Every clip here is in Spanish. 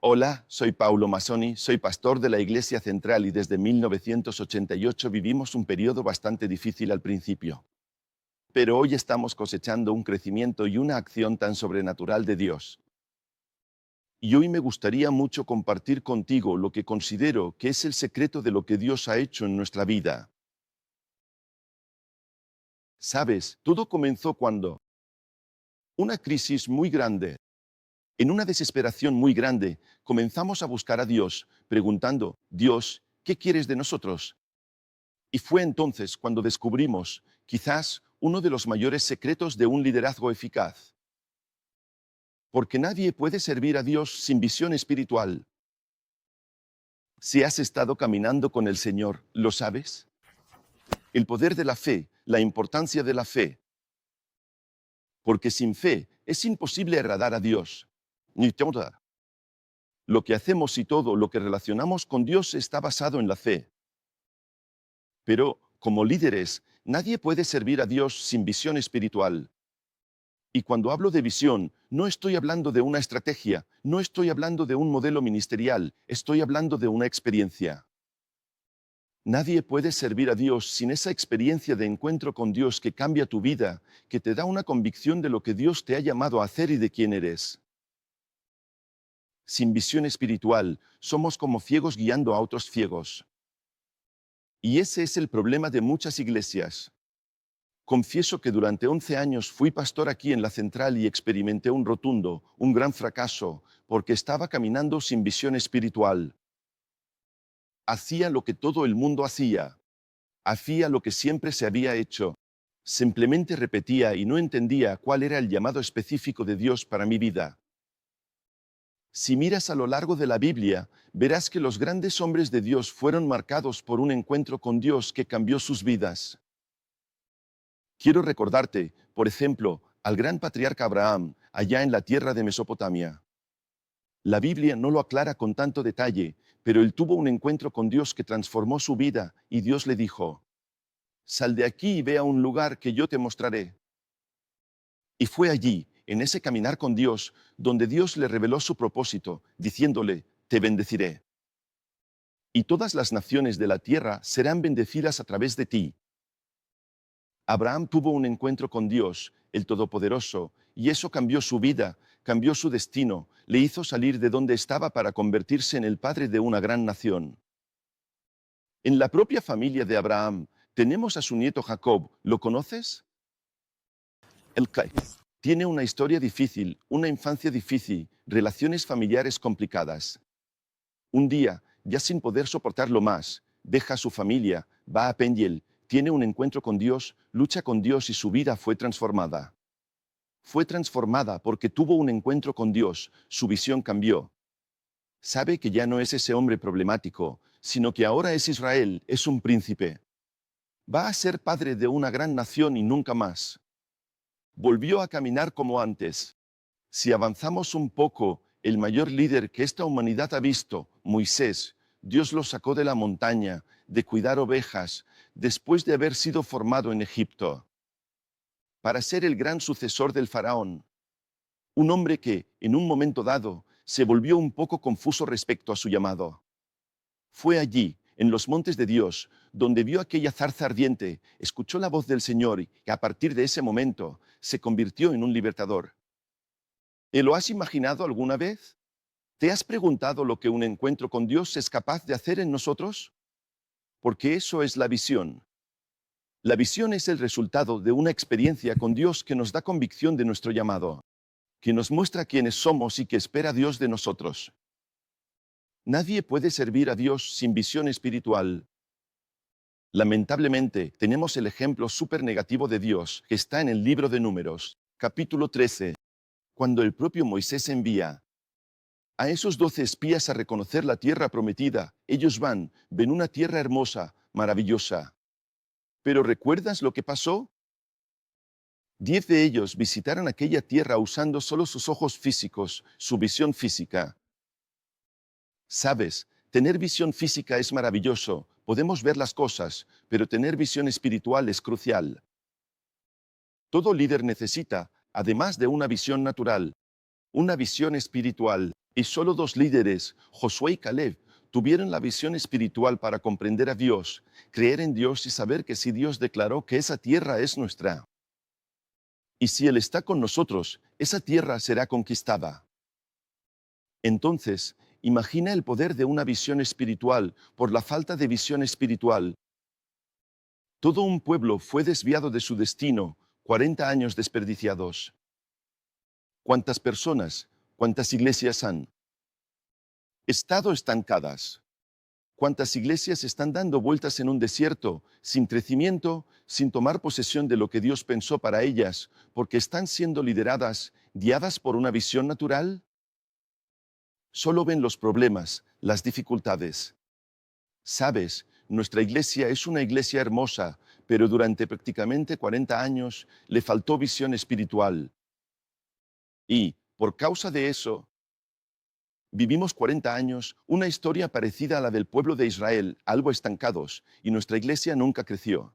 Hola, soy Paulo Massoni, soy pastor de la Iglesia Central y desde 1988 vivimos un periodo bastante difícil al principio. Pero hoy estamos cosechando un crecimiento y una acción tan sobrenatural de Dios. Y hoy me gustaría mucho compartir contigo lo que considero que es el secreto de lo que Dios ha hecho en nuestra vida. Sabes, todo comenzó cuando una crisis muy grande. En una desesperación muy grande, comenzamos a buscar a Dios, preguntando, Dios, ¿qué quieres de nosotros? Y fue entonces cuando descubrimos, quizás, uno de los mayores secretos de un liderazgo eficaz. Porque nadie puede servir a Dios sin visión espiritual. Si has estado caminando con el Señor, ¿lo sabes? El poder de la fe, la importancia de la fe. Porque sin fe es imposible agradar a Dios. Ni toda. Lo que hacemos y todo lo que relacionamos con Dios está basado en la fe. Pero, como líderes, nadie puede servir a Dios sin visión espiritual. Y cuando hablo de visión, no estoy hablando de una estrategia, no estoy hablando de un modelo ministerial, estoy hablando de una experiencia. Nadie puede servir a Dios sin esa experiencia de encuentro con Dios que cambia tu vida, que te da una convicción de lo que Dios te ha llamado a hacer y de quién eres. Sin visión espiritual, somos como ciegos guiando a otros ciegos. Y ese es el problema de muchas iglesias. Confieso que durante 11 años fui pastor aquí en la central y experimenté un rotundo, un gran fracaso, porque estaba caminando sin visión espiritual. Hacía lo que todo el mundo hacía. Hacía lo que siempre se había hecho. Simplemente repetía y no entendía cuál era el llamado específico de Dios para mi vida. Si miras a lo largo de la Biblia, verás que los grandes hombres de Dios fueron marcados por un encuentro con Dios que cambió sus vidas. Quiero recordarte, por ejemplo, al gran patriarca Abraham, allá en la tierra de Mesopotamia. La Biblia no lo aclara con tanto detalle, pero él tuvo un encuentro con Dios que transformó su vida, y Dios le dijo, «Sal de aquí y ve a un lugar que yo te mostraré». Y fue allí, en ese caminar con Dios, donde Dios le reveló su propósito, diciéndole, «Te bendeciré. Y todas las naciones de la tierra serán bendecidas a través de ti». Abraham tuvo un encuentro con Dios, el Todopoderoso, y eso cambió su vida, cambió su destino, le hizo salir de donde estaba para convertirse en el padre de una gran nación. En la propia familia de Abraham tenemos a su nieto Jacob, ¿lo conoces? El que tiene una historia difícil, una infancia difícil, relaciones familiares complicadas. Un día, ya sin poder soportarlo más, deja a su familia, va a Peniel, tiene un encuentro con Dios, lucha con Dios y su vida fue transformada. Fue transformada porque tuvo un encuentro con Dios, su visión cambió. Sabe que ya no es ese hombre problemático, sino que ahora es Israel, es un príncipe. Va a ser padre de una gran nación y nunca más. Volvió a caminar como antes. Si avanzamos un poco, el mayor líder que esta humanidad ha visto, Moisés, Dios lo sacó de la montaña, de cuidar ovejas, después de haber sido formado en Egipto, para ser el gran sucesor del faraón. Un hombre que, en un momento dado, se volvió un poco confuso respecto a su llamado. Fue allí, en los montes de Dios, donde vio aquella zarza ardiente, escuchó la voz del Señor y a partir de ese momento se convirtió en un libertador. ¿Te lo has imaginado alguna vez? ¿Te has preguntado lo que un encuentro con Dios es capaz de hacer en nosotros? Porque eso es la visión. La visión es el resultado de una experiencia con Dios que nos da convicción de nuestro llamado, que nos muestra quiénes somos y qué espera Dios de nosotros. Nadie puede servir a Dios sin visión espiritual. Lamentablemente, tenemos el ejemplo súper negativo de Dios, que está en el libro de Números, capítulo 13, cuando el propio Moisés envía a esos 12 espías a reconocer la tierra prometida. Ellos van, ven una tierra hermosa, maravillosa. Pero ¿recuerdas lo que pasó? 10 de ellos visitaron aquella tierra usando solo sus ojos físicos, su visión física. Sabes, tener visión física es maravilloso, podemos ver las cosas, pero tener visión espiritual es crucial. Todo líder necesita, además de una visión natural, una visión espiritual, y solo dos líderes, Josué y Caleb, tuvieron la visión espiritual para comprender a Dios, creer en Dios y saber que si Dios declaró que esa tierra es nuestra, y si Él está con nosotros, esa tierra será conquistada. Entonces, imagina el poder de una visión espiritual por la falta de visión espiritual. Todo un pueblo fue desviado de su destino, 40 años desperdiciados. ¿Cuántas personas, cuántas iglesias han estado estancadas? ¿Cuántas iglesias están dando vueltas en un desierto, sin crecimiento, sin tomar posesión de lo que Dios pensó para ellas, porque están siendo lideradas, guiadas por una visión natural? Solo ven los problemas, las dificultades. Sabes, nuestra iglesia es una iglesia hermosa, pero durante prácticamente 40 años le faltó visión espiritual. Y, por causa de eso, vivimos 40 años, una historia parecida a la del pueblo de Israel, algo estancados, y nuestra iglesia nunca creció.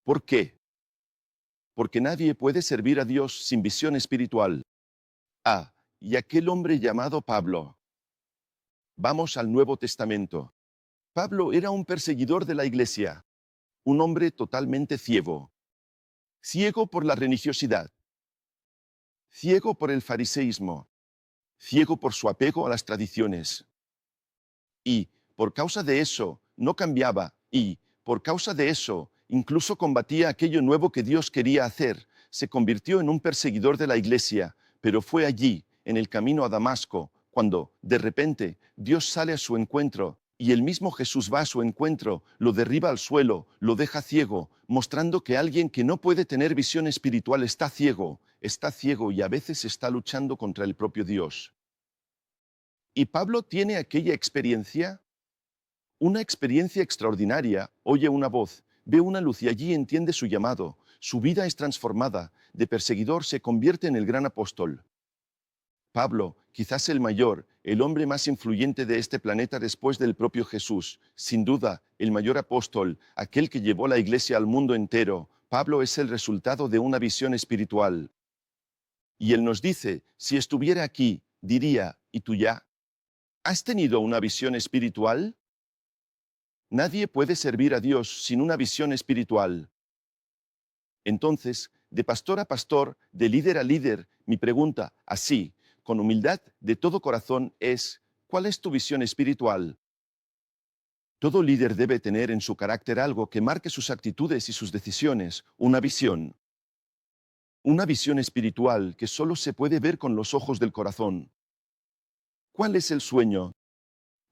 ¿Por qué? Porque nadie puede servir a Dios sin visión espiritual. Ah, y aquel hombre llamado Pablo. Vamos al Nuevo Testamento. Pablo era un perseguidor de la iglesia, un hombre totalmente ciego. Ciego por la religiosidad, ciego por el fariseísmo, ciego por su apego a las tradiciones. Y, por causa de eso, no cambiaba, y, por causa de eso, incluso combatía aquello nuevo que Dios quería hacer. Se convirtió en un perseguidor de la iglesia, pero fue allí, en el camino a Damasco, cuando, de repente, Dios sale a su encuentro, y el mismo Jesús va a su encuentro, lo derriba al suelo, lo deja ciego, mostrando que alguien que no puede tener visión espiritual está ciego y a veces está luchando contra el propio Dios. Y Pablo tiene aquella experiencia, una experiencia extraordinaria, oye una voz, ve una luz y allí entiende su llamado, su vida es transformada, de perseguidor se convierte en el gran apóstol. Pablo, quizás el mayor, el hombre más influyente de este planeta después del propio Jesús, sin duda, el mayor apóstol, aquel que llevó la iglesia al mundo entero. Pablo es el resultado de una visión espiritual. Y él nos dice, si estuviera aquí, diría, ¿y tú ya? ¿Has tenido una visión espiritual? Nadie puede servir a Dios sin una visión espiritual. Entonces, de pastor a pastor, de líder a líder, mi pregunta, así, con humildad de todo corazón, es, ¿cuál es tu visión espiritual? Todo líder debe tener en su carácter algo que marque sus actitudes y sus decisiones, una visión. Una visión espiritual que solo se puede ver con los ojos del corazón. ¿Cuál es el sueño?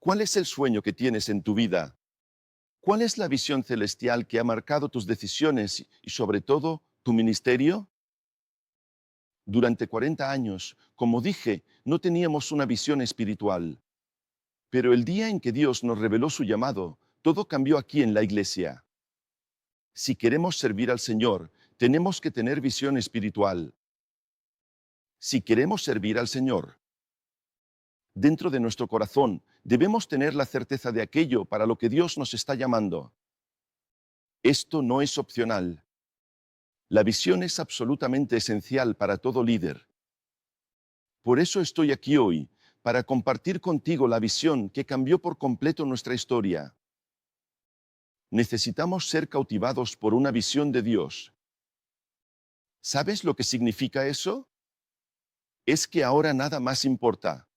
¿Cuál es el sueño que tienes en tu vida? ¿Cuál es la visión celestial que ha marcado tus decisiones y, sobre todo, tu ministerio? Durante 40 años, como dije, no teníamos una visión espiritual. Pero el día en que Dios nos reveló su llamado, todo cambió aquí en la iglesia. Si queremos servir al Señor, tenemos que tener visión espiritual. Si queremos servir al Señor, dentro de nuestro corazón, debemos tener la certeza de aquello para lo que Dios nos está llamando. Esto no es opcional. La visión es absolutamente esencial para todo líder. Por eso estoy aquí hoy, para compartir contigo la visión que cambió por completo nuestra historia. Necesitamos ser cautivados por una visión de Dios. ¿Sabes lo que significa eso? Es que ahora nada más importa.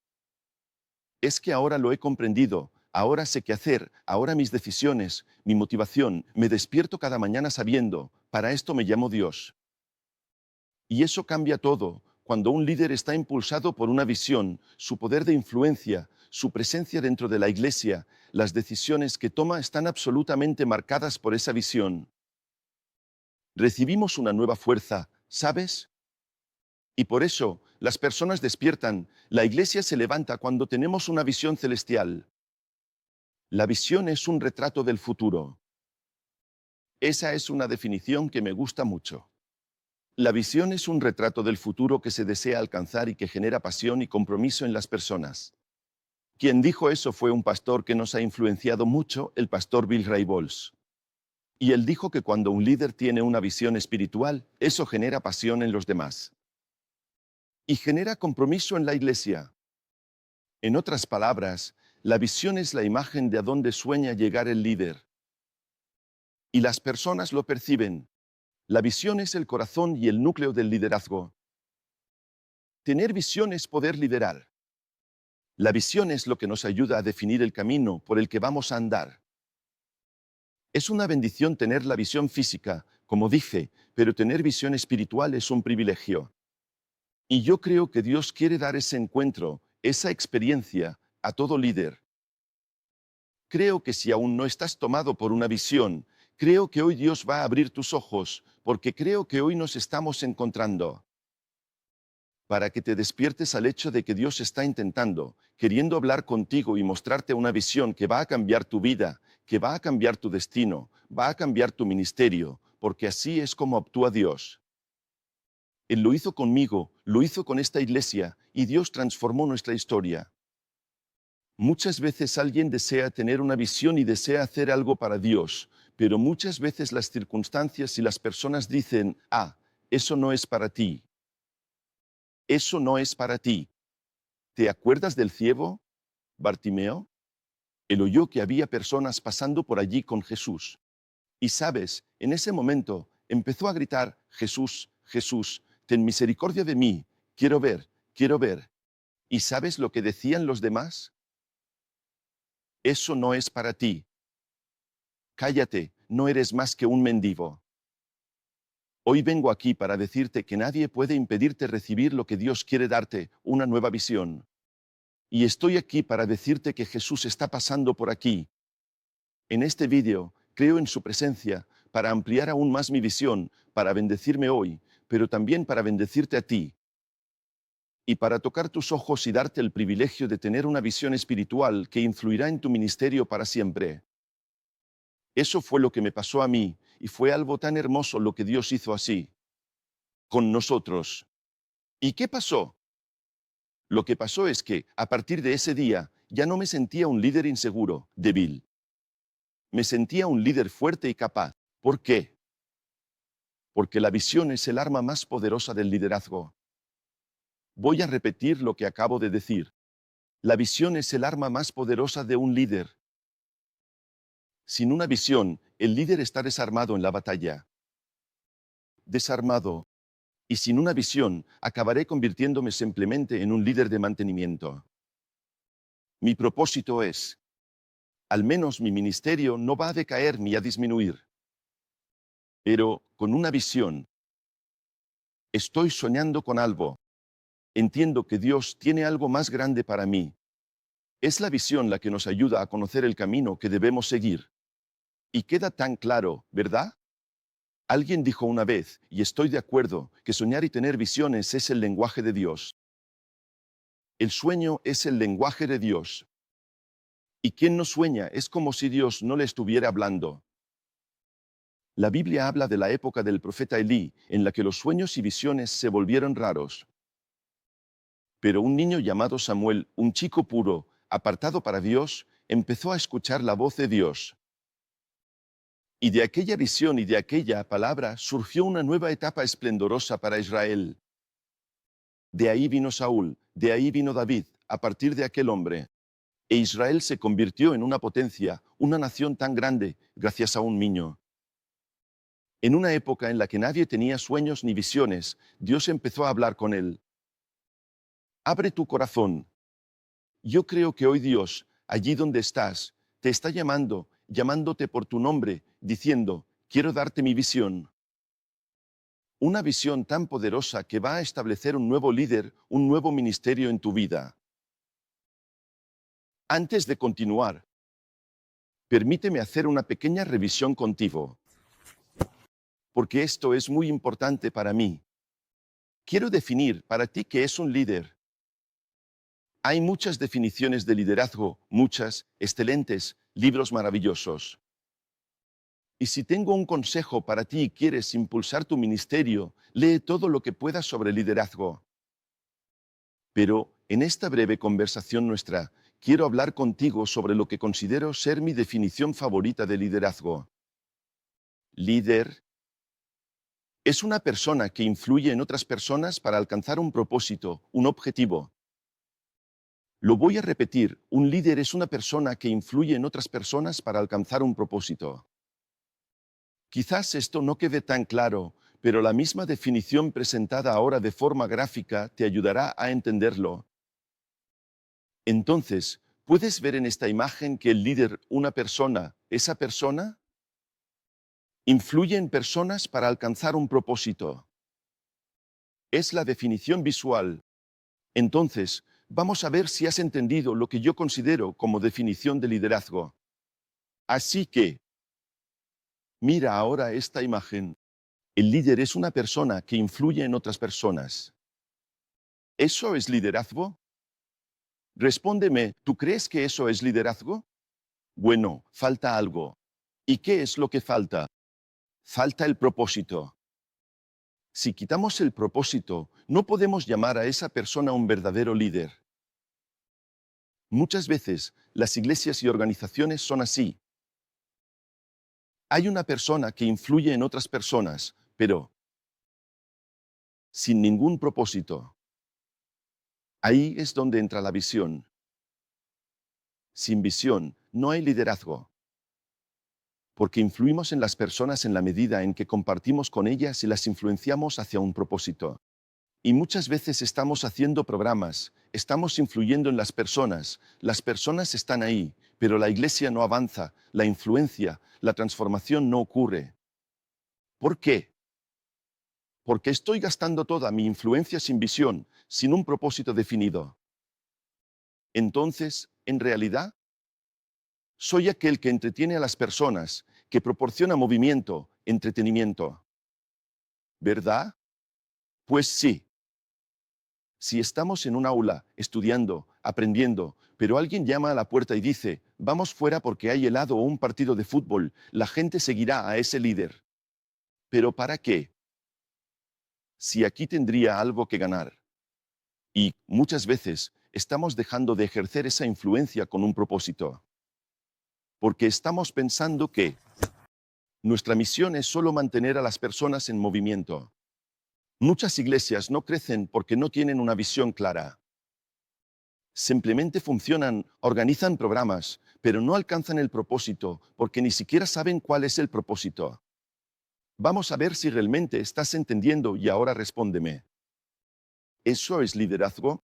Es que ahora lo he comprendido, ahora sé qué hacer, ahora mis decisiones, mi motivación, me despierto cada mañana sabiendo, para esto me llamo Dios. Y eso cambia todo, cuando un líder está impulsado por una visión, su poder de influencia, su presencia dentro de la iglesia, las decisiones que toma están absolutamente marcadas por esa visión. Recibimos una nueva fuerza, ¿sabes? Y por eso, las personas despiertan, la iglesia se levanta cuando tenemos una visión celestial. La visión es un retrato del futuro. Esa es una definición que me gusta mucho. La visión es un retrato del futuro que se desea alcanzar y que genera pasión y compromiso en las personas. Quien dijo eso fue un pastor que nos ha influenciado mucho, el pastor Bill Hybels. Y él dijo que cuando un líder tiene una visión espiritual, eso genera pasión en los demás. y genera compromiso en la iglesia. En otras palabras, la visión es la imagen de a dónde sueña llegar el líder. Y las personas lo perciben. La visión es el corazón y el núcleo del liderazgo. Tener visión es poder liderar. La visión es lo que nos ayuda a definir el camino por el que vamos a andar. Es una bendición tener la visión física, como dije, pero tener visión espiritual es un privilegio. Y yo creo que Dios quiere dar ese encuentro, esa experiencia, a todo líder. Creo que si aún no estás tomado por una visión, creo que hoy Dios va a abrir tus ojos, porque creo que hoy nos estamos encontrando. Para que te despiertes al hecho de que Dios está intentando, queriendo hablar contigo y mostrarte una visión que va a cambiar tu vida, que va a cambiar tu destino, va a cambiar tu ministerio, porque así es como actúa Dios. Él lo hizo conmigo, lo hizo con esta iglesia, y Dios transformó nuestra historia. Muchas veces alguien desea tener una visión y desea hacer algo para Dios, pero muchas veces las circunstancias y las personas dicen, eso no es para ti. Eso no es para ti. ¿Te acuerdas del ciego, Bartimeo? Él oyó que había personas pasando por allí con Jesús. Y sabes, en ese momento empezó a gritar, Jesús, Jesús, ten misericordia de mí, quiero ver, quiero ver. ¿Y sabes lo que decían los demás? Eso no es para ti. Cállate, no eres más que un mendigo. Hoy vengo aquí para decirte que nadie puede impedirte recibir lo que Dios quiere darte, una nueva visión. Y estoy aquí para decirte que Jesús está pasando por aquí. En este vídeo, creo en su presencia, para ampliar aún más mi visión, para bendecirme hoy, pero también para bendecirte a ti. Y para tocar tus ojos y darte el privilegio de tener una visión espiritual que influirá en tu ministerio para siempre. Eso fue lo que me pasó a mí, y fue algo tan hermoso lo que Dios hizo así, con nosotros. ¿Y qué pasó? Lo que pasó es que, a partir de ese día, ya no me sentía un líder inseguro, débil. Me sentía un líder fuerte y capaz. ¿Por qué? Porque la visión es el arma más poderosa del liderazgo. Voy a repetir lo que acabo de decir. La visión es el arma más poderosa de un líder. Sin una visión, el líder está desarmado en la batalla. Desarmado. Y sin una visión, acabaré convirtiéndome simplemente en un líder de mantenimiento. Mi propósito es, al menos mi ministerio no va a decaer ni a disminuir. Pero, con una visión, estoy soñando con algo. Entiendo que Dios tiene algo más grande para mí. Es la visión la que nos ayuda a conocer el camino que debemos seguir. Y queda tan claro, ¿verdad? Alguien dijo una vez, y estoy de acuerdo, que soñar y tener visiones es el lenguaje de Dios. El sueño es el lenguaje de Dios. Y quien no sueña es como si Dios no le estuviera hablando. La Biblia habla de la época del profeta Elí, en la que los sueños y visiones se volvieron raros. Pero un niño llamado Samuel, un chico puro, apartado para Dios, empezó a escuchar la voz de Dios. Y de aquella visión y de aquella palabra surgió una nueva etapa esplendorosa para Israel. De ahí vino Saúl, de ahí vino David, a partir de aquel hombre. E Israel se convirtió en una potencia, una nación tan grande, gracias a un niño. En una época en la que nadie tenía sueños ni visiones, Dios empezó a hablar con él. Abre tu corazón. Yo creo que hoy Dios, allí donde estás, te está llamando, llamándote por tu nombre, diciendo, quiero darte mi visión. Una visión tan poderosa que va a establecer un nuevo líder, un nuevo ministerio en tu vida. Antes de continuar, permíteme hacer una pequeña revisión contigo, porque esto es muy importante para mí. Quiero definir para ti qué es un líder. Hay muchas definiciones de liderazgo, muchas, excelentes, libros maravillosos. Y si tengo un consejo para ti y quieres impulsar tu ministerio, lee todo lo que puedas sobre liderazgo. Pero, en esta breve conversación nuestra, quiero hablar contigo sobre lo que considero ser mi definición favorita de liderazgo. Líder Es una persona que influye en otras personas para alcanzar un propósito, un objetivo. Lo voy a repetir, un líder es una persona que influye en otras personas para alcanzar un propósito. Quizás esto no quede tan claro, pero la misma definición presentada ahora de forma gráfica te ayudará a entenderlo. Entonces, ¿puedes ver en esta imagen que el líder, una persona, esa persona, influye en personas para alcanzar un propósito? Es la definición visual. Entonces, vamos a ver si has entendido lo que yo considero como definición de liderazgo. Así que, mira ahora esta imagen. El líder es una persona que influye en otras personas. ¿Eso es liderazgo? Respóndeme, ¿tú crees que eso es liderazgo? Bueno, falta algo. ¿Y qué es lo que falta? Falta el propósito. Si quitamos el propósito, no podemos llamar a esa persona un verdadero líder. Muchas veces, las iglesias y organizaciones son así. Hay una persona que influye en otras personas, pero sin ningún propósito. Ahí es donde entra la visión. Sin visión, no hay liderazgo. Porque influimos en las personas en la medida en que compartimos con ellas y las influenciamos hacia un propósito. Y muchas veces estamos haciendo programas, estamos influyendo en las personas están ahí, pero la iglesia no avanza, la influencia, la transformación no ocurre. ¿Por qué? Porque estoy gastando toda mi influencia sin visión, sin un propósito definido. Entonces, en realidad, soy aquel que entretiene a las personas, que proporciona movimiento, entretenimiento. ¿Verdad? Pues sí. Si estamos en un aula, estudiando, aprendiendo, pero alguien llama a la puerta y dice, vamos fuera porque hay helado o un partido de fútbol, la gente seguirá a ese líder. ¿Pero para qué? Si aquí tendría algo que ganar. Y, muchas veces, estamos dejando de ejercer esa influencia con un propósito. Porque estamos pensando que nuestra misión es solo mantener a las personas en movimiento. Muchas iglesias no crecen porque no tienen una visión clara. Simplemente funcionan, organizan programas, pero no alcanzan el propósito porque ni siquiera saben cuál es el propósito. Vamos a ver si realmente estás entendiendo y ahora respóndeme. ¿Eso es liderazgo?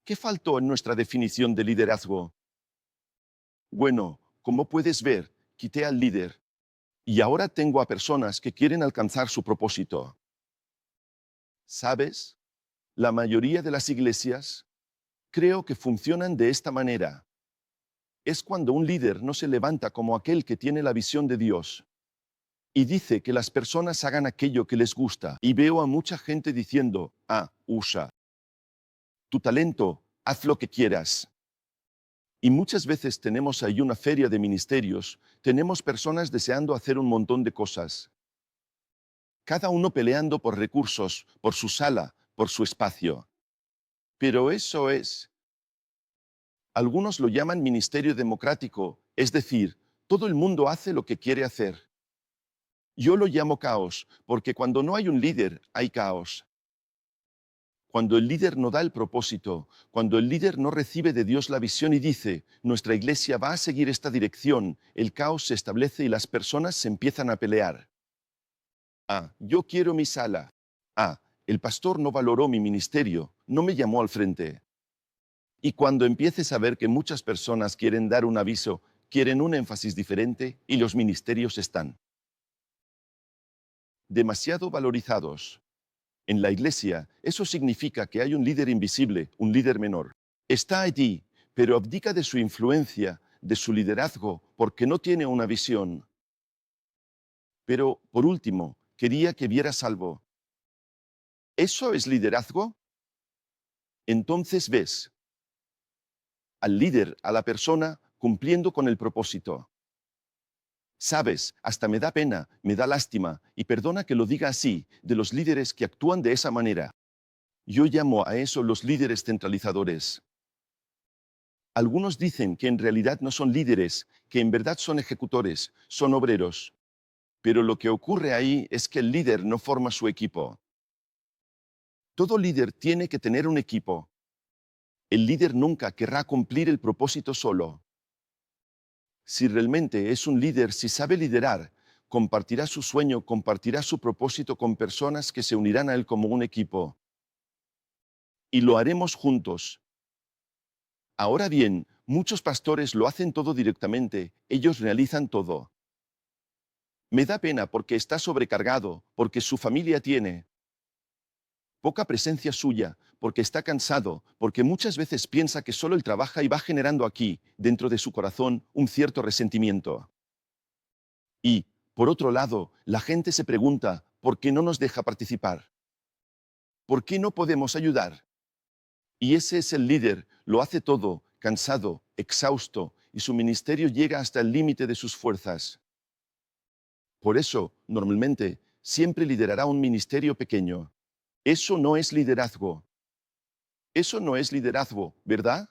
¿Qué faltó en nuestra definición de liderazgo? Bueno, como puedes ver, quité al líder y ahora tengo a personas que quieren alcanzar su propósito. ¿Sabes? La mayoría de las iglesias creo que funcionan de esta manera. Es cuando un líder no se levanta como aquel que tiene la visión de Dios y dice que las personas hagan aquello que les gusta. Y veo a mucha gente diciendo, usa tu talento, haz lo que quieras. Y muchas veces tenemos ahí una feria de ministerios, tenemos personas deseando hacer un montón de cosas. Cada uno peleando por recursos, por su sala, por su espacio. Pero eso es. Algunos lo llaman ministerio democrático, es decir, todo el mundo hace lo que quiere hacer. Yo lo llamo caos, porque cuando no hay un líder, hay caos. Cuando el líder no da el propósito, cuando el líder no recibe de Dios la visión y dice, nuestra iglesia va a seguir esta dirección, el caos se establece y las personas se empiezan a pelear. Yo quiero mi sala. El pastor no valoró mi ministerio, no me llamó al frente. Y cuando empieces a ver que muchas personas quieren dar un aviso, quieren un énfasis diferente y los ministerios están demasiado valorizados. En la iglesia, eso significa que hay un líder invisible, un líder menor. Está allí, pero abdica de su influencia, de su liderazgo, porque no tiene una visión. Pero, por último, quería que vieras algo. ¿Eso es liderazgo? Entonces ves al líder, a la persona, cumpliendo con el propósito. Sabes, hasta me da pena, me da lástima, y perdona que lo diga así, de los líderes que actúan de esa manera. Yo llamo a eso los líderes centralizadores. Algunos dicen que en realidad no son líderes, que en verdad son ejecutores, son obreros. Pero lo que ocurre ahí es que el líder no forma su equipo. Todo líder tiene que tener un equipo. El líder nunca querrá cumplir el propósito solo. Si realmente es un líder, si sabe liderar, compartirá su sueño, compartirá su propósito con personas que se unirán a él como un equipo. Y lo haremos juntos. Ahora bien, muchos pastores lo hacen todo directamente, ellos realizan todo. Me da pena porque está sobrecargado, porque su familia tiene poca presencia suya, porque está cansado, porque muchas veces piensa que solo él trabaja y va generando aquí, dentro de su corazón, un cierto resentimiento. Y, por otro lado, la gente se pregunta, ¿por qué no nos deja participar? ¿Por qué no podemos ayudar? Y ese es el líder, lo hace todo, cansado, exhausto, y su ministerio llega hasta el límite de sus fuerzas. Por eso, normalmente, siempre liderará un ministerio pequeño. Eso no es liderazgo. Eso no es liderazgo, ¿verdad?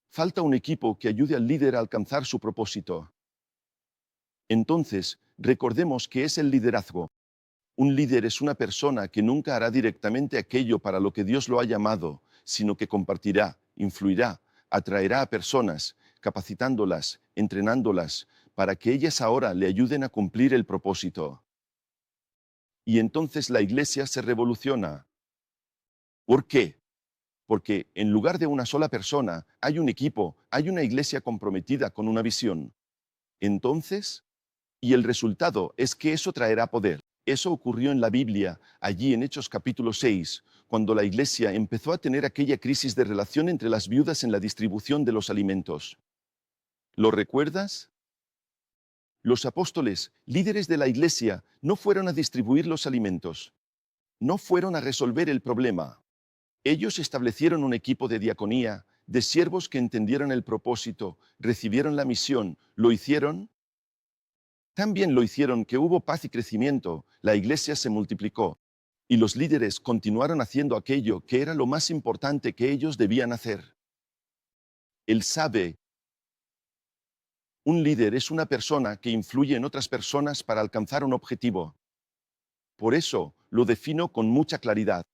Falta un equipo que ayude al líder a alcanzar su propósito. Entonces, recordemos qué es el liderazgo. Un líder es una persona que nunca hará directamente aquello para lo que Dios lo ha llamado, sino que compartirá, influirá, atraerá a personas, capacitándolas, entrenándolas, para que ellas ahora le ayuden a cumplir el propósito. Y entonces la iglesia se revoluciona. ¿Por qué? Porque en lugar de una sola persona, hay un equipo, hay una iglesia comprometida con una visión. Entonces, y el resultado es que eso traerá poder. Eso ocurrió en la Biblia, allí en Hechos capítulo 6, cuando la iglesia empezó a tener aquella crisis de relación entre las viudas en la distribución de los alimentos. ¿Lo recuerdas? Los apóstoles, líderes de la iglesia, no fueron a distribuir los alimentos. No fueron a resolver el problema. Ellos establecieron un equipo de diaconía, de siervos que entendieron el propósito, recibieron la misión, lo hicieron. También lo hicieron que hubo paz y crecimiento, la iglesia se multiplicó, y los líderes continuaron haciendo aquello que era lo más importante que ellos debían hacer. Él sabe, un líder es una persona que influye en otras personas para alcanzar un objetivo. Por eso lo defino con mucha claridad.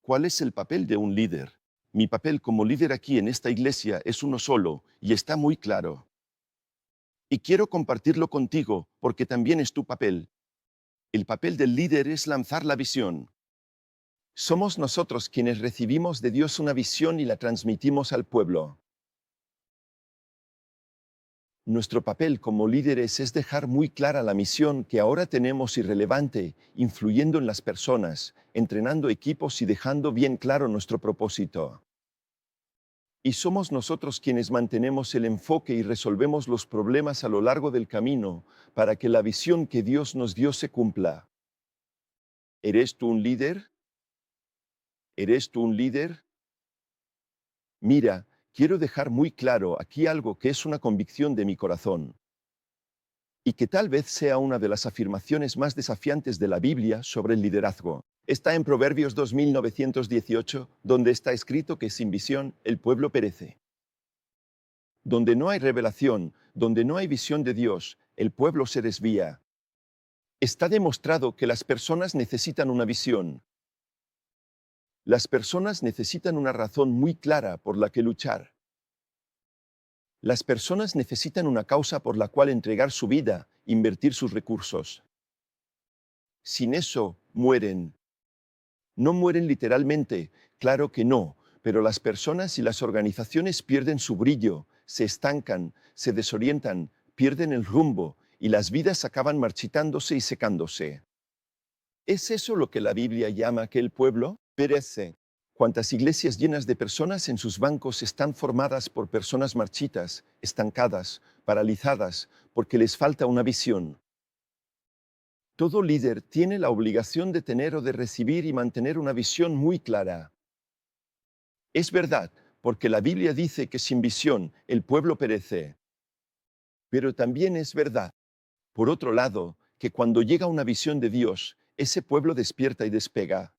¿Cuál es el papel de un líder? Mi papel como líder aquí en esta iglesia es uno solo y está muy claro. Y quiero compartirlo contigo porque también es tu papel. El papel del líder es lanzar la visión. Somos nosotros quienes recibimos de Dios una visión y la transmitimos al pueblo. Nuestro papel como líderes es dejar muy clara la misión que ahora tenemos y relevante, influyendo en las personas, entrenando equipos y dejando bien claro nuestro propósito. Y somos nosotros quienes mantenemos el enfoque y resolvemos los problemas a lo largo del camino para que la visión que Dios nos dio se cumpla. ¿Eres tú un líder? ¿Eres tú un líder? Mira, quiero dejar muy claro aquí algo que es una convicción de mi corazón y que tal vez sea una de las afirmaciones más desafiantes de la Biblia sobre el liderazgo. Está en Proverbios 2918, donde está escrito que sin visión el pueblo perece. Donde no hay revelación, donde no hay visión de Dios, el pueblo se desvía. Está demostrado que las personas necesitan una visión. Las personas necesitan una razón muy clara por la que luchar. Las personas necesitan una causa por la cual entregar su vida, invertir sus recursos. Sin eso, mueren. No mueren literalmente, claro que no, pero las personas y las organizaciones pierden su brillo, se estancan, se desorientan, pierden el rumbo y las vidas acaban marchitándose y secándose. ¿Es eso lo que la Biblia llama que el pueblo perece? ¿Cuántas iglesias llenas de personas en sus bancos están formadas por personas marchitas, estancadas, paralizadas, porque les falta una visión? Todo líder tiene la obligación de tener o de recibir y mantener una visión muy clara. Es verdad, porque la Biblia dice que sin visión el pueblo perece. Pero también es verdad, por otro lado, que cuando llega una visión de Dios, ese pueblo despierta y despega.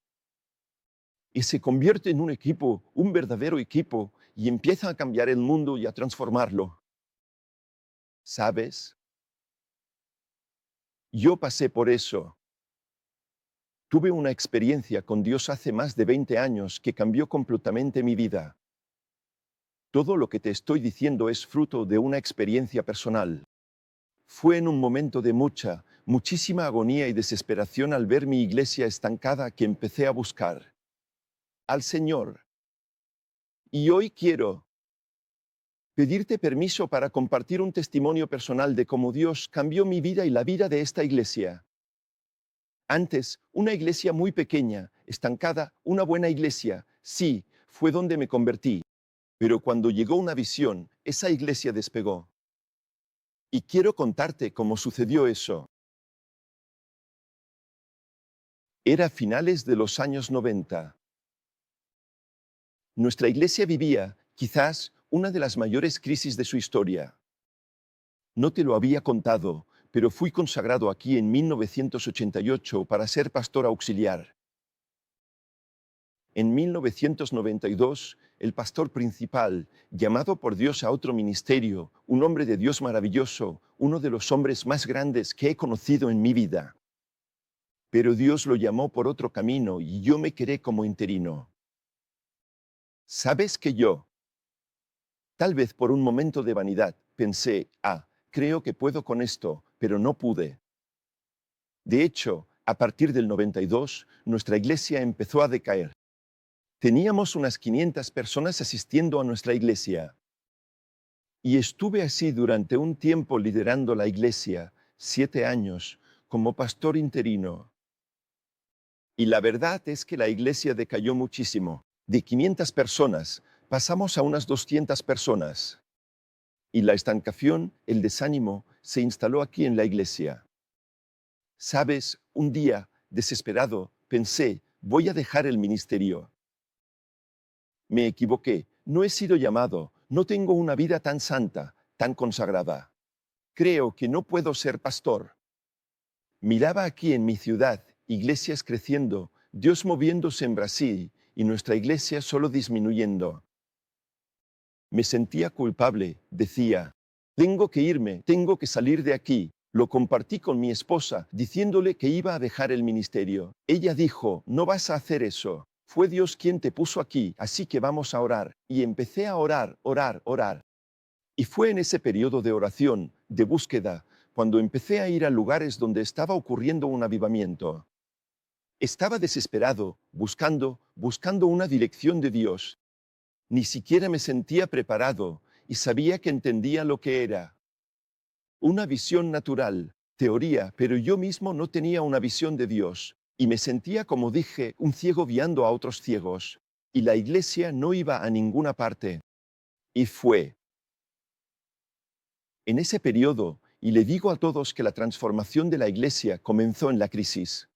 Y se convierte en un equipo, un verdadero equipo, y empieza a cambiar el mundo y a transformarlo. ¿Sabes? Yo pasé por eso. Tuve una experiencia con Dios hace más de 20 años que cambió completamente mi vida. Todo lo que te estoy diciendo es fruto de una experiencia personal. Fue en un momento de muchísima agonía y desesperación al ver mi iglesia estancada que empecé a buscar al Señor. Y hoy quiero pedirte permiso para compartir un testimonio personal de cómo Dios cambió mi vida y la vida de esta iglesia. Antes, una iglesia muy pequeña, estancada, una buena iglesia, sí, fue donde me convertí. Pero cuando llegó una visión, esa iglesia despegó. Y quiero contarte cómo sucedió eso. Era finales de los años 90. Nuestra iglesia vivía, quizás, una de las mayores crisis de su historia. No te lo había contado, pero fui consagrado aquí en 1988 para ser pastor auxiliar. En 1992, el pastor principal, llamado por Dios a otro ministerio, un hombre de Dios maravilloso, uno de los hombres más grandes que he conocido en mi vida. Pero Dios lo llamó por otro camino y yo me quedé como interino. ¿Sabes que yo? Tal vez por un momento de vanidad, pensé, creo que puedo con esto, pero no pude. De hecho, a partir del 92, nuestra iglesia empezó a decaer. Teníamos unas 500 personas asistiendo a nuestra iglesia. Y estuve así durante un tiempo liderando la iglesia, 7 años, como pastor interino. Y la verdad es que la iglesia decayó muchísimo. De 500 personas, pasamos a unas 200 personas. Y la estancación, el desánimo, se instaló aquí en la iglesia. Sabes, un día, desesperado, pensé, voy a dejar el ministerio. Me equivoqué, no he sido llamado, no tengo una vida tan santa, tan consagrada. Creo que no puedo ser pastor. Miraba aquí en mi ciudad, iglesias creciendo, Dios moviéndose en Brasil y nuestra iglesia solo disminuyendo. Me sentía culpable, decía, tengo que irme, tengo que salir de aquí. Lo compartí con mi esposa, diciéndole que iba a dejar el ministerio. Ella dijo, no vas a hacer eso. Fue Dios quien te puso aquí, así que vamos a orar. Y empecé a orar, orar, orar. Y fue en ese periodo de oración, de búsqueda, cuando empecé a ir a lugares donde estaba ocurriendo un avivamiento. Estaba desesperado, buscando una dirección de Dios. Ni siquiera me sentía preparado y sabía que entendía lo que era. Una visión natural, teoría, pero yo mismo no tenía una visión de Dios. Y me sentía, como dije, un ciego guiando a otros ciegos. Y la iglesia no iba a ninguna parte. Y fue en ese periodo, y le digo a todos que la transformación de la iglesia comenzó en la crisis.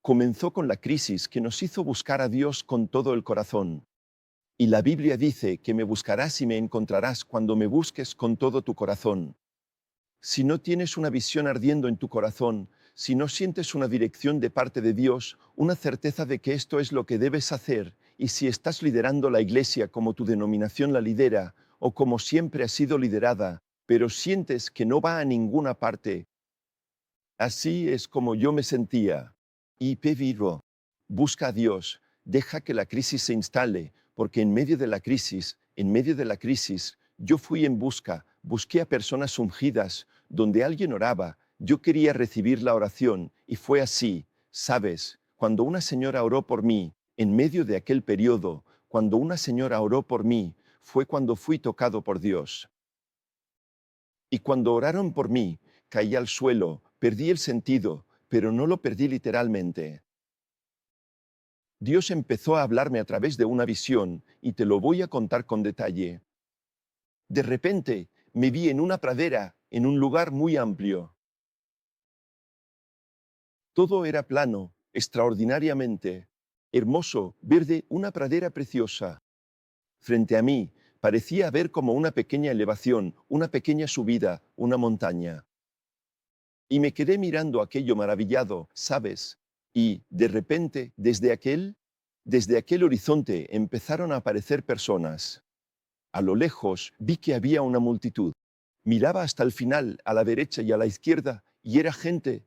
Comenzó con la crisis que nos hizo buscar a Dios con todo el corazón. Y la Biblia dice que me buscarás y me encontrarás cuando me busques con todo tu corazón. Si no tienes una visión ardiendo en tu corazón, si no sientes una dirección de parte de Dios, una certeza de que esto es lo que debes hacer, y si estás liderando la iglesia como tu denominación la lidera, o como siempre ha sido liderada, pero sientes que no va a ninguna parte, así es como yo me sentía. Y vivo. Busca a Dios, deja que la crisis se instale, porque en medio de la crisis, yo fui en busqué a personas ungidas, donde alguien oraba, yo quería recibir la oración, y fue así, ¿sabes? Cuando una señora oró por mí, en medio de aquel periodo, cuando una señora oró por mí, fue cuando fui tocado por Dios. Y cuando oraron por mí, caí al suelo, perdí el sentido, pero no lo perdí literalmente. Dios empezó a hablarme a través de una visión, y te lo voy a contar con detalle. De repente, me vi en una pradera, en un lugar muy amplio. Todo era plano, extraordinariamente hermoso, verde, una pradera preciosa. Frente a mí, parecía haber como una pequeña elevación, una pequeña subida, una montaña. Y me quedé mirando aquello maravillado, ¿sabes? Y, de repente, desde aquel horizonte empezaron a aparecer personas. A lo lejos vi que había una multitud. Miraba hasta el final, a la derecha y a la izquierda, Y era gente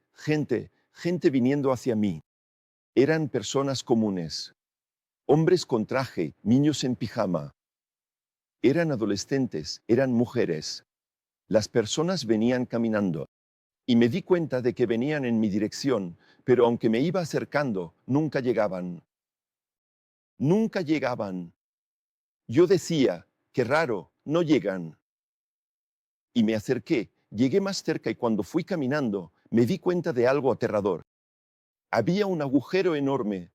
viniendo hacia mí. Eran personas comunes. Hombres con traje, niños en pijama. Eran adolescentes, eran mujeres. Las personas venían caminando. Y me di cuenta de que venían en mi dirección, pero aunque me iba acercando, nunca llegaban. Nunca llegaban. Yo decía, qué raro, no llegan. Y me acerqué, llegué más cerca y cuando fui caminando, me di cuenta de algo aterrador. Había un agujero enorme.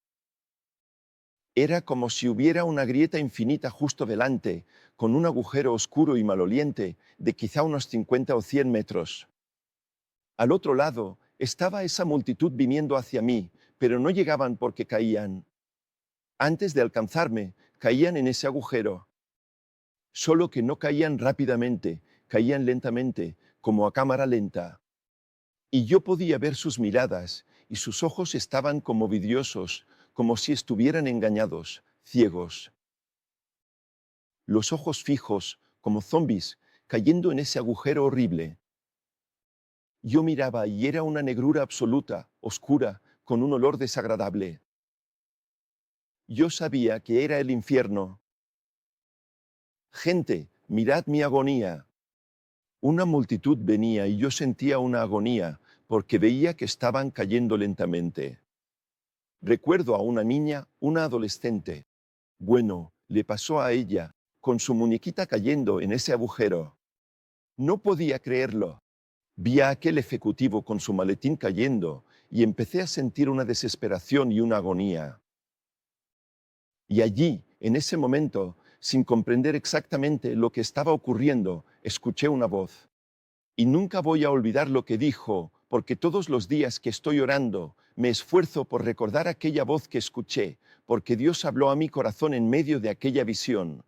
Era como si hubiera una grieta infinita justo delante, con un agujero oscuro y maloliente de quizá unos 50 o 100 metros. Al otro lado estaba esa multitud viniendo hacia mí, pero no llegaban porque caían. Antes de alcanzarme, caían en ese agujero. Solo que no caían rápidamente, caían lentamente, como a cámara lenta. Y yo podía ver sus miradas, y sus ojos estaban como vidriosos, como si estuvieran engañados, ciegos. Los ojos fijos, como zombis, cayendo en ese agujero horrible. Yo miraba y era una negrura absoluta, oscura, con un olor desagradable. Yo sabía que era el infierno. Gente, mirad mi agonía. Una multitud venía y yo sentía una agonía, porque veía que estaban cayendo lentamente. Recuerdo a una niña, una adolescente. Bueno, le pasó a ella, con su muñequita cayendo en ese agujero. No podía creerlo. Vi a aquel ejecutivo con su maletín cayendo y empecé a sentir una desesperación y una agonía. Y allí, en ese momento, sin comprender exactamente lo que estaba ocurriendo, escuché una voz. Y nunca voy a olvidar lo que dijo, porque todos los días que estoy orando, me esfuerzo por recordar aquella voz que escuché, porque Dios habló a mi corazón en medio de aquella visión.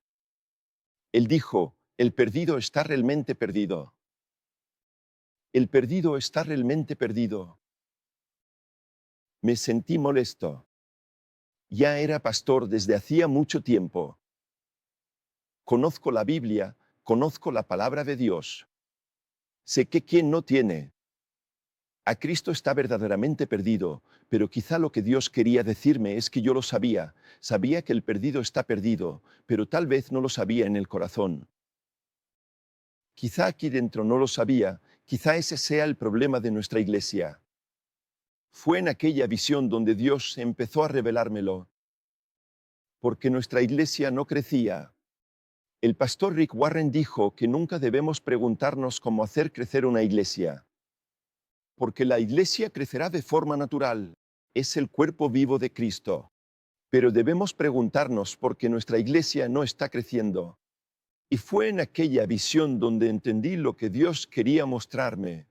Él dijo, el perdido está realmente perdido. El perdido está realmente perdido. Me sentí molesto. Ya era pastor desde hacía mucho tiempo. Conozco la Biblia, conozco la palabra de Dios. Sé que quien no tiene a Cristo está verdaderamente perdido, pero quizá lo que Dios quería decirme es que yo lo sabía, sabía que el perdido está perdido, pero tal vez no lo sabía en el corazón. Quizá aquí dentro no lo sabía, quizá ese sea el problema de nuestra iglesia. Fue en aquella visión donde Dios empezó a revelármelo, porque nuestra iglesia no crecía. El pastor Rick Warren dijo que nunca debemos preguntarnos cómo hacer crecer una iglesia. Porque la iglesia crecerá de forma natural. Es el cuerpo vivo de Cristo. Pero debemos preguntarnos por qué nuestra iglesia no está creciendo. Y fue en aquella visión donde entendí lo que Dios quería mostrarme.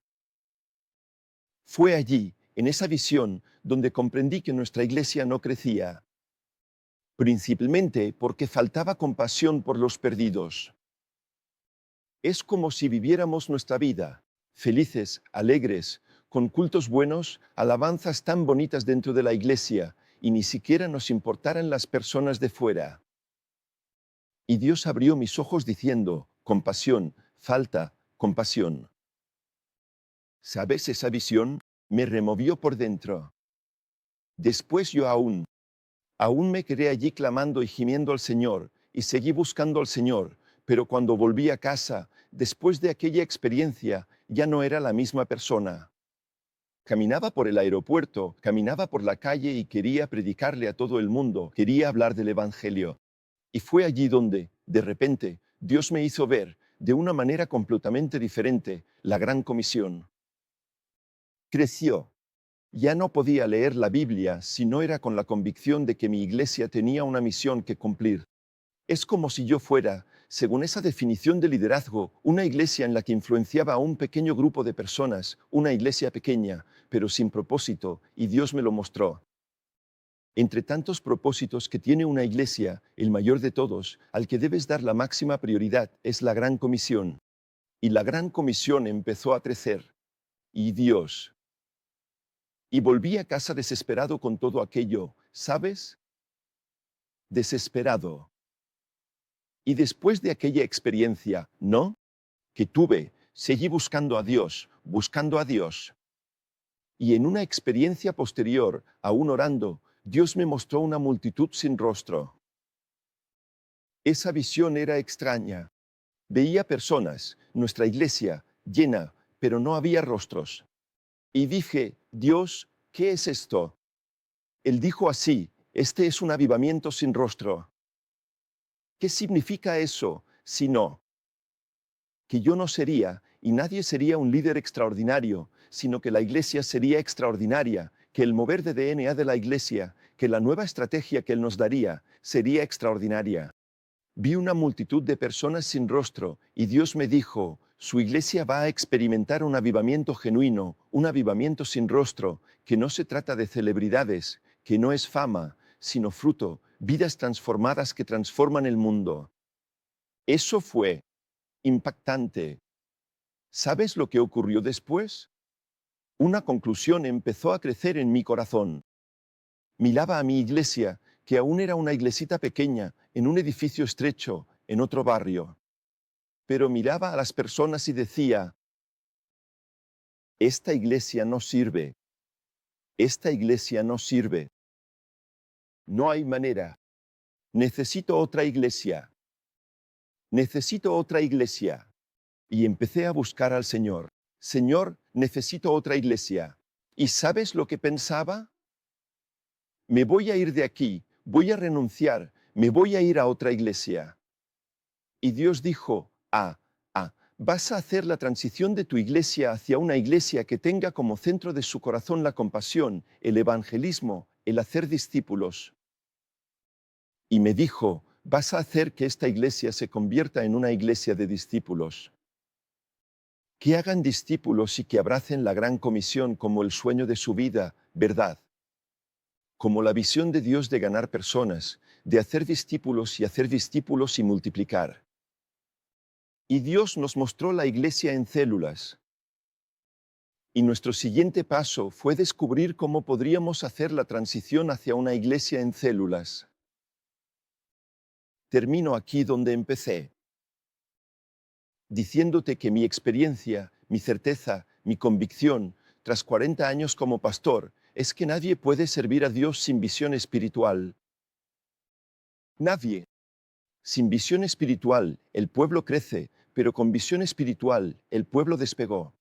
Fue allí, en esa visión, donde comprendí que nuestra iglesia no crecía. Principalmente porque faltaba compasión por los perdidos. Es como si viviéramos nuestra vida, felices, alegres, con cultos buenos, alabanzas tan bonitas dentro de la iglesia, y ni siquiera nos importaran las personas de fuera. Y Dios abrió mis ojos diciendo, compasión, falta compasión. ¿Sabes esa visión? Me removió por dentro. Después yo aún me quedé allí clamando y gimiendo al Señor, y seguí buscando al Señor, pero cuando volví a casa, después de aquella experiencia, ya no era la misma persona. Caminaba por el aeropuerto, caminaba por la calle y quería predicarle a todo el mundo, quería hablar del Evangelio. Y fue allí donde, de repente, Dios me hizo ver, de una manera completamente diferente, la gran comisión. Creció. Ya no podía leer la Biblia si no era con la convicción de que mi iglesia tenía una misión que cumplir. Es como si yo fuera, según esa definición de liderazgo, una iglesia en la que influenciaba a un pequeño grupo de personas, una iglesia pequeña, pero sin propósito, y Dios me lo mostró. Entre tantos propósitos que tiene una iglesia, el mayor de todos, al que debes dar la máxima prioridad, es la Gran Comisión. Y la Gran Comisión empezó a crecer. Y Dios. Y volví a casa desesperado con todo aquello, ¿sabes? Desesperado. Y después de aquella experiencia, ¿no? Que tuve, seguí buscando a Dios, buscando a Dios. Y en una experiencia posterior, aún orando, Dios me mostró una multitud sin rostro. Esa visión era extraña. Veía personas, nuestra iglesia, llena, pero no había rostros. Y dije, Dios, ¿qué es esto? Él dijo así, este es un avivamiento sin rostro. ¿Qué significa eso, si no? Que yo no sería, y nadie sería un líder extraordinario, sino que la iglesia sería extraordinaria, que el mover de DNA de la iglesia, que la nueva estrategia que Él nos daría, sería extraordinaria. Vi una multitud de personas sin rostro, y Dios me dijo, su iglesia va a experimentar un avivamiento genuino, un avivamiento sin rostro, que no se trata de celebridades, que no es fama, sino fruto, vidas transformadas que transforman el mundo. Eso fue impactante. ¿Sabes lo que ocurrió después? Una conclusión empezó a crecer en mi corazón. Miraba a mi iglesia, que aún era una iglesita pequeña, en un edificio estrecho, en otro barrio. Pero miraba a las personas y decía, esta iglesia no sirve. Esta iglesia no sirve. No hay manera. Necesito otra iglesia. Necesito otra iglesia. Y empecé a buscar al Señor. Señor, necesito otra iglesia. ¿Y sabes lo que pensaba? Me voy a ir de aquí, voy a renunciar, me voy a ir a otra iglesia. Y Dios dijo, vas a hacer la transición de tu iglesia hacia una iglesia que tenga como centro de su corazón la compasión, el evangelismo, el hacer discípulos. Y me dijo, vas a hacer que esta iglesia se convierta en una iglesia de discípulos. Que hagan discípulos y que abracen la gran comisión como el sueño de su vida, ¿verdad? Como la visión de Dios de ganar personas, de hacer discípulos y multiplicar. Y Dios nos mostró la iglesia en células. Y nuestro siguiente paso fue descubrir cómo podríamos hacer la transición hacia una iglesia en células. Termino aquí donde empecé, diciéndote que mi experiencia, mi certeza, mi convicción, tras 40 años como pastor, es que nadie puede servir a Dios sin visión espiritual. Nadie. Sin visión espiritual, el pueblo crece, pero con visión espiritual, el pueblo despegó.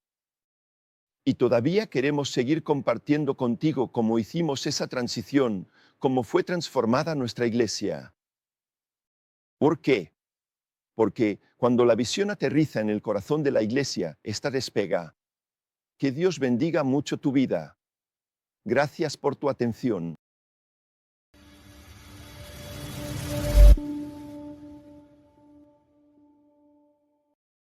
Y todavía queremos seguir compartiendo contigo cómo hicimos esa transición, cómo fue transformada nuestra iglesia. ¿Por qué? Porque cuando la visión aterriza en el corazón de la iglesia, esta despega. Que Dios bendiga mucho tu vida. Gracias por tu atención.